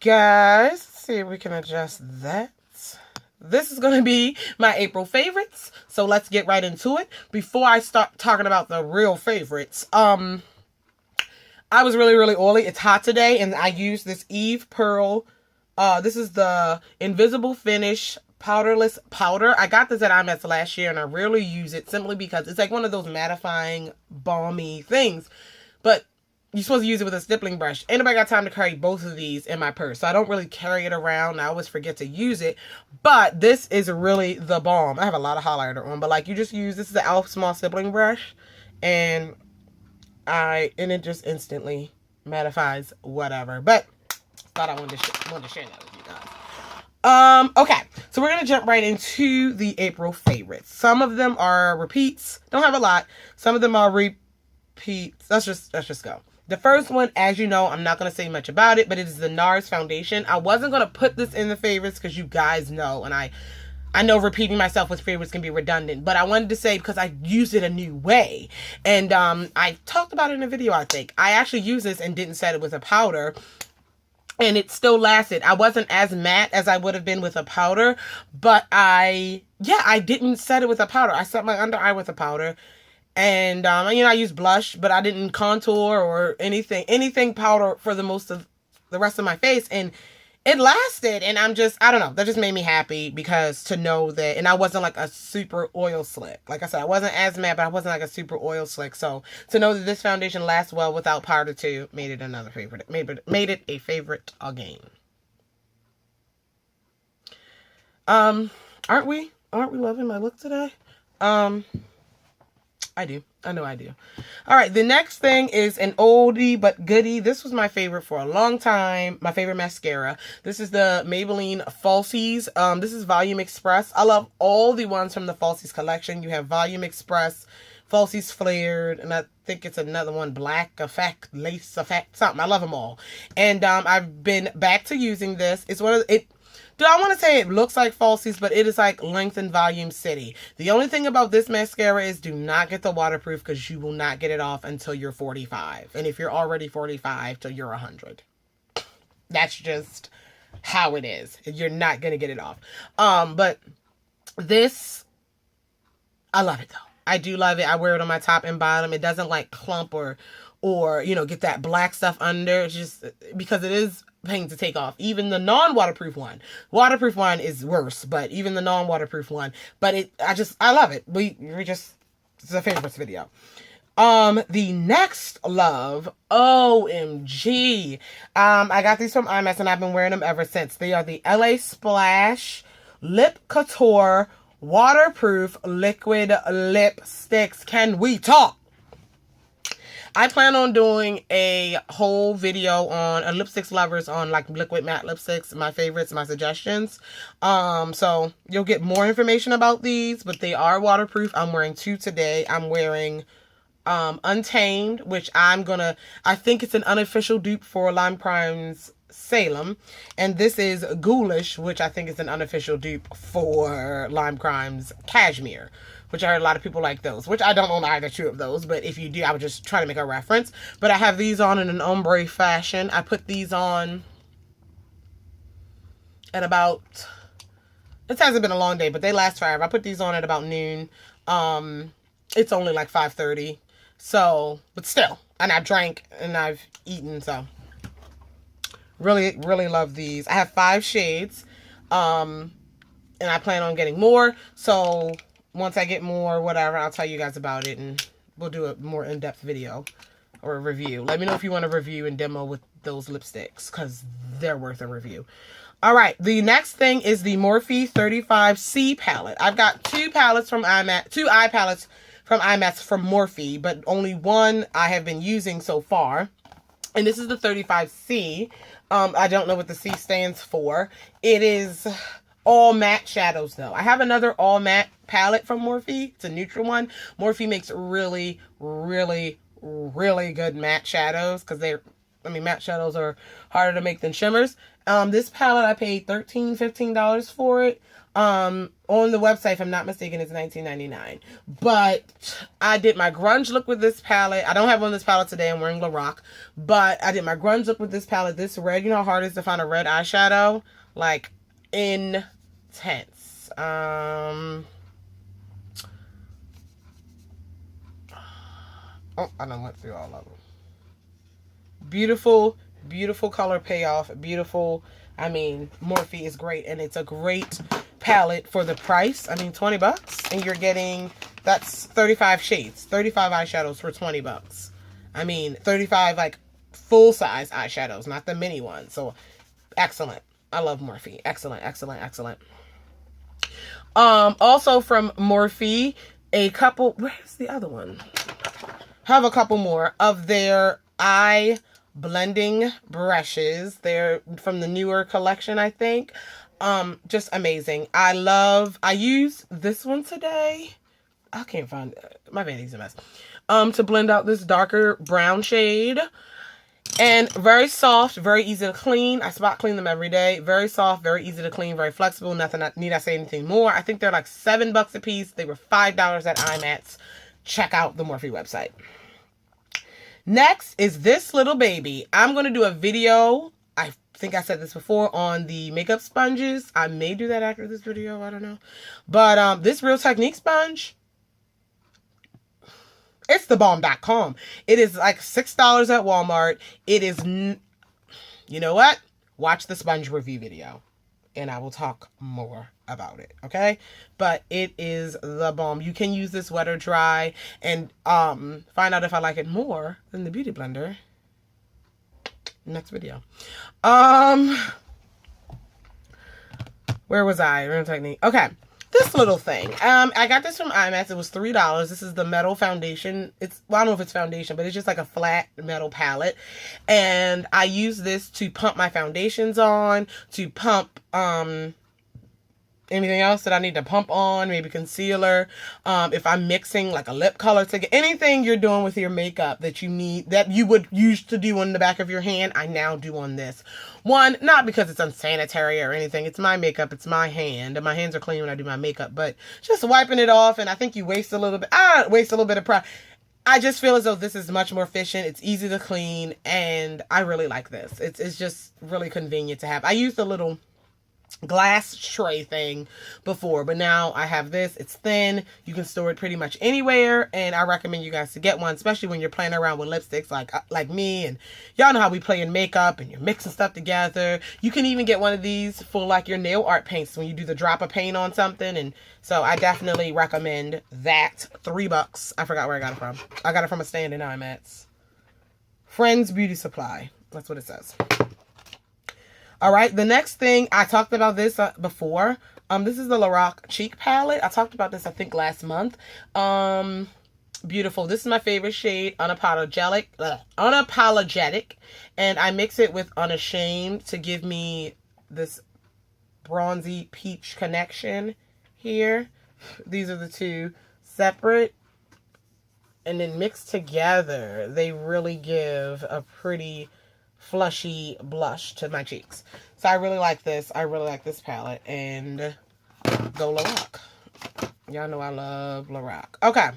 guys. Let's see if we can adjust that. This is going to be my April favorites. So let's get right into it. Before I start talking about the real favorites, I was really oily. It's hot today, and I used this Eve Pearl. This is the Invisible Finish powderless powder. I got this at IMATS last year, and I rarely use it simply because it's like one of those mattifying, balmy things. But you're supposed to use it with a stippling brush. Ain't nobody got time to carry both of these in my purse. So I don't really carry it around. I always forget to use it. But this is really the bomb. I have a lot of highlighter on. But like you just use, this is the e.l.f. small stippling brush. And it just instantly mattifies whatever. But thought I wanted to share that with you guys. Okay. So we're going to jump right into the April favorites. Some of them are repeats. Don't have a lot. Some of them are repeats. Let's just go. The first one, as you know, I'm not going to say much about it, but it is the NARS foundation. I wasn't going to put this in the favorites because you guys know, and I know repeating myself with favorites can be redundant, but I wanted to say because I used it a new way. And I talked about it in a video, I think. I actually used this and didn't set it with a powder, and it still lasted. I wasn't as matte as I would have been with a powder, but I didn't set it with a powder. I set my under eye with a powder. And, I used blush, but I didn't contour or anything powder for the most of the rest of my face. And it lasted. And I don't know, that just made me happy because to know that, and I wasn't like a super oil slick. Like I said, I wasn't as matte, but I wasn't like a super oil slick. So to know that this foundation lasts well without powder too, made it another favorite. Made it a favorite again. Aren't we loving my look today? I do. I know I do. All right. The next thing is an oldie but goodie. This was my favorite for a long time. My favorite mascara. This is the Maybelline Falsies. This is Volume Express. I love all the ones from the Falsies collection. You have Volume Express, Falsies Flared, and I think it's another one, Black Effect, Lace Effect, something. I love them all. And I've been back to using this. It's one of it. I want to say it looks like Falsies, but it is like Length and Volume City. The only thing about this mascara is do not get the waterproof because you will not get it off until you're 45. And if you're already 45, till you're 100. That's just how it is. You're not going to get it off. But this, I love it though. I do love it. I wear it on my top and bottom. It doesn't like clump or get that black stuff under. It's just because it is pain to take off. Even the non-waterproof one. Waterproof one is worse, but even the non-waterproof one. But I love it. It's a favorites video. The next love, OMG. I got these from IMATS and I've been wearing them ever since. They are the LA Splash Lip Couture Waterproof Liquid Lipsticks. Can we talk? I plan on doing a whole video on lipsticks lovers on like liquid matte lipsticks, my favorites, my suggestions. So you'll get more information about these, but they are waterproof. I'm wearing two today. I'm wearing Untamed, which I think it's an unofficial dupe for Lime Crime's Salem. And this is Ghoulish, which I think is an unofficial dupe for Lime Crime's Cashmere, which I heard a lot of people like those, which I don't own either two of those, but if you do, I would just try to make a reference. But I have these on in an ombre fashion. I put these on at about, it hasn't been a long day, but they last forever. I put these on at about noon. It's only like 5:30. So, but still, and I drank and I've eaten, so really love these. I have 5 shades, and I plan on getting more. So once I get more, whatever, I'll tell you guys about it and we'll do a more in-depth video or a review. Let me know if you want a review and demo with those lipsticks because they're worth a review. All right, the next thing is the Morphe 35C palette. I've got 2 palettes from IMATS, 2 eye palettes from IMATS from Morphe, but only one I have been using so far. And this is the 35C. I don't know what the C stands for. It is all matte shadows though. I have another all matte palette from Morphe. It's a neutral one. Morphe makes really good matte shadows because they're matte shadows are harder to make than shimmers. This palette, I paid $13, $15 for it. On the website, if I'm not mistaken, it's $19.99. But I did my grunge look with this palette. I don't have on this palette today. I'm wearing Lorac. But I did my grunge look with this palette. This red, you know how hard it is to find a red eyeshadow? Like, intense. Oh, I done went through all of them. Beautiful, beautiful color payoff. Beautiful. I mean, Morphe is great, and it's a great palette for the price. I mean, $20, and you're getting, that's 35 shades, 35 eyeshadows for $20. I mean, 35 like full-size eyeshadows, not the mini ones. So, excellent. I love Morphe. Excellent, excellent, excellent. Also from Morphe, a couple, where's the other one? Have a couple more of their eye blending brushes. They're from the newer collection, I think. Just amazing. I use this one today. I can't find it. My vanity's a mess. To blend out this darker brown shade. And very soft, very easy to clean. I spot clean them every day. Very soft, very easy to clean, very flexible. Nothing, need I say anything more. I think they're like $7 a piece. They were $5 at IMATS. Check out the Morphe website. Next is this little baby. I'm going to do a video. I think I said this before on the makeup sponges. I may do that after this video. I don't know. But this Real Technique sponge, it's thebomb.com. It is like $6 at Walmart. It is, you know what? Watch the sponge review video, and I will talk more about it, okay? But it is the bomb. You can use this wet or dry and find out if I like it more than the Beauty Blender. Next video. Where was I? Real Technique. Okay. This little thing. I got this from IMATS. It was $3. This is the metal foundation. Well, I don't know if it's foundation, but it's just like a flat metal palette. And I use this to pump my foundations on, to pump anything else that I need to pump on, maybe concealer. If I'm mixing like a lip color together, anything you're doing with your makeup that you need, that you would use to do on the back of your hand, I now do on this. One, not because it's unsanitary or anything. It's my makeup. It's my hand. And my hands are clean when I do my makeup. But just wiping it off, and I think you waste a little bit. I waste a little bit of pride. I just feel as though this is much more efficient. It's easy to clean, and I really like this. It's just really convenient to have. I used a little glass tray thing before, but now I have this. It's thin. You can store it pretty much anywhere, and I recommend you guys to get one, especially when you're playing around with lipsticks like me, and y'all know how we play in makeup and you're mixing stuff together. You can even get one of these for like your nail art paints when you do the drop of paint on something, and so I definitely recommend that. $3. I forgot where I got it from. I got it from a stand in IMATS. Friends Beauty Supply. That's what it says. All right, the next thing, I talked about this before. This is the Lorac Cheek Palette. I talked about this, I think, last month. Beautiful. This is my favorite shade, Unapologetic. And I mix it with Unashamed to give me this bronzy peach connection here. These are the two separate. And then mixed together, they really give a pretty flushy blush to my cheeks. So I really like this. I really like this palette. And go Lorac. Y'all know I love Lorac. Okay.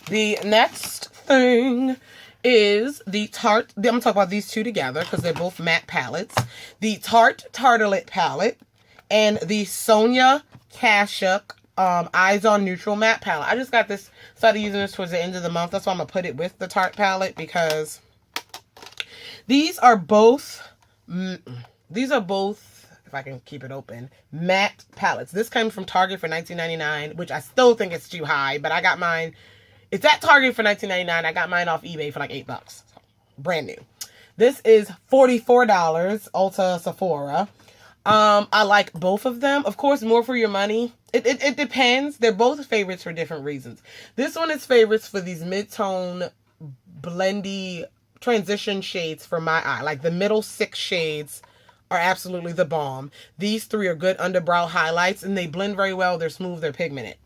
The next thing is the Tarte. I'm going to talk about these two together because they're both matte palettes. The Tarte Tartelette palette and the Sonia Kashuk Eyes on Neutral matte palette. I just got this, started using this towards the end of the month. That's why I'm going to put it with the Tarte palette, because these are both, if I can keep it open, matte palettes. This came from Target for $19.99, which I still think it's too high, but I got mine. It's at Target for $19.99. I got mine off eBay for like $8. So, brand new. This is $44, Ulta Sephora. I like both of them. Of course, more for your money. It depends. They're both favorites for different reasons. This one is favorites for these mid-tone, blendy transition shades for my eye. Like the middle 6 shades are absolutely the bomb. These 3 are good underbrow highlights, and they blend very well. They're smooth. They're pigmented.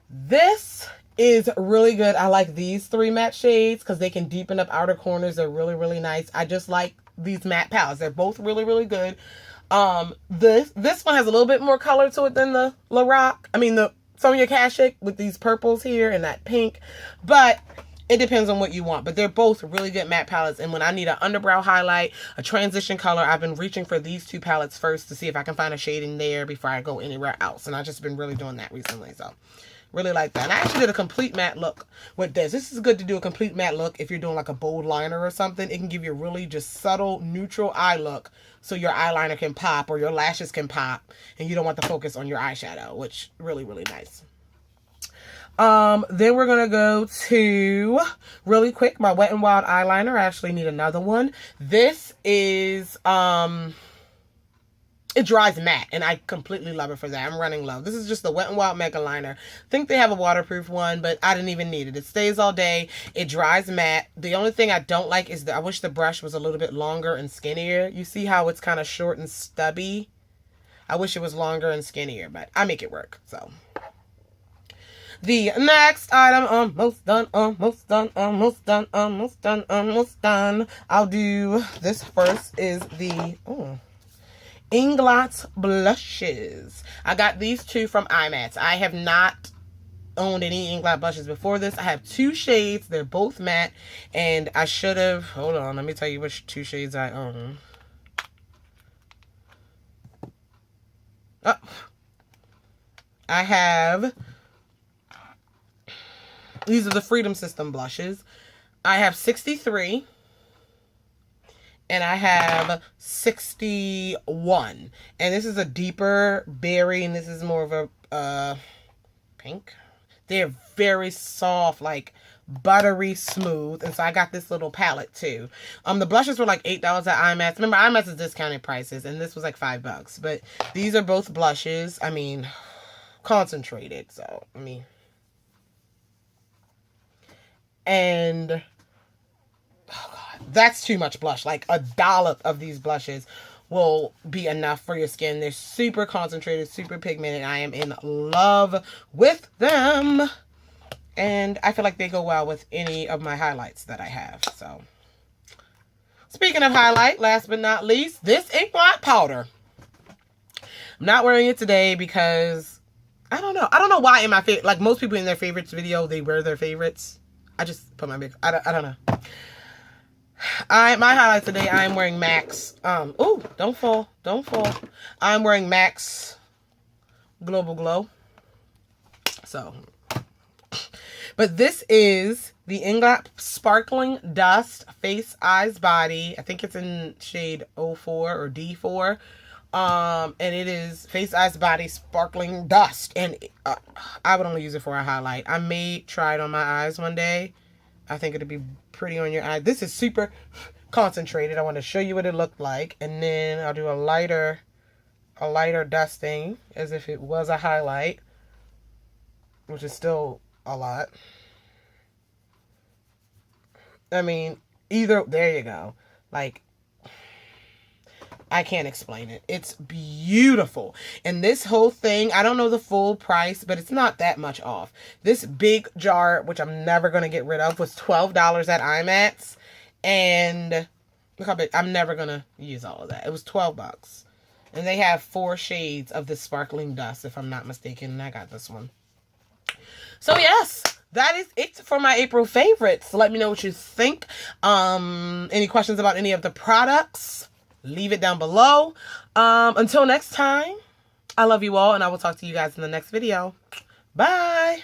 This is really good. I like these 3 matte shades because they can deepen up outer corners. They're really, really nice. I just like these matte palettes. They're both really, really good. This one has a little bit more color to it than the Lorac. I mean, the Sonia Kashuk with these purples here and that pink. But it depends on what you want. But they're both really good matte palettes. And when I need an underbrow highlight, a transition color, I've been reaching for these 2 palettes first to see if I can find a shade in there before I go anywhere else. And I've just been really doing that recently. So really like that. And I actually did a complete matte look with this. This is good to do a complete matte look if you're doing like a bold liner or something. It can give you a really just subtle, neutral eye look so your eyeliner can pop or your lashes can pop and you don't want the focus on your eyeshadow, which really, really nice. Then we're going to go to, really quick, my Wet n Wild eyeliner. I actually need another one. This is, it dries matte, and I completely love it for that. I'm running low. This is just the Wet n Wild Mega Liner. I think they have a waterproof one, but I didn't even need it. It stays all day. It dries matte. The only thing I don't like is that I wish the brush was a little bit longer and skinnier. You see how it's kind of short and stubby? I wish it was longer and skinnier, but I make it work, so. The next item, almost done, almost done, almost done, almost done, almost done. I'll do this first is the, Inglot blushes. I got these 2 from IMATS. I have not owned any Inglot blushes before this. I have 2 shades. They're both matte. And I should have... Hold on. Let me tell you which 2 shades I own. Oh. I have... These are the Freedom System blushes. I have 63. And I have 61. And this is a deeper berry. And this is more of a pink. They're very soft, like buttery smooth. And so I got this little palette too. The blushes were like $8 at IMATS. Remember, IMATS is discounted prices. And this was like $5. But these are both blushes. I mean, concentrated. So, I mean... And, oh God, that's too much blush. Like a dollop of these blushes will be enough for your skin. They're super concentrated, super pigmented. I am in love with them. And I feel like they go well with any of my highlights that I have. So, speaking of highlight, last but not least, this Inkblot powder. I'm not wearing it today because, I don't know. I don't know why in my favorite, like most people in their favorites video, they wear their favorites. I just put my makeup. I don't know. My highlight today, I'm wearing MAC's. Oh, don't fall. Don't fall. I'm wearing MAC's Global Glow. So, but this is the Inglot Sparkling Dust Face, Eyes, Body. I think it's in shade 04 or D4. And it is Face, Eyes, Body Sparkling Dust. And I would only use it for a highlight. I may try it on my eyes one day. I think it'd be pretty on your eye. This is super concentrated. I want to show you what it looked like. And then I'll do a lighter dusting as if it was a highlight, which is still a lot. I mean, there you go. Like, I can't explain it. It's beautiful. And this whole thing, I don't know the full price, but it's not that much off. This big jar, which I'm never going to get rid of, was $12 at IMATS. And look how big. I'm never going to use all of that. It was $12. And they have 4 shades of this sparkling dust, if I'm not mistaken. And I got this one. So yes, that is it for my April favorites. Let me know what you think. Any questions about any of the products? Leave it down below. Until next time, I love you all, and I will talk to you guys in the next video. Bye.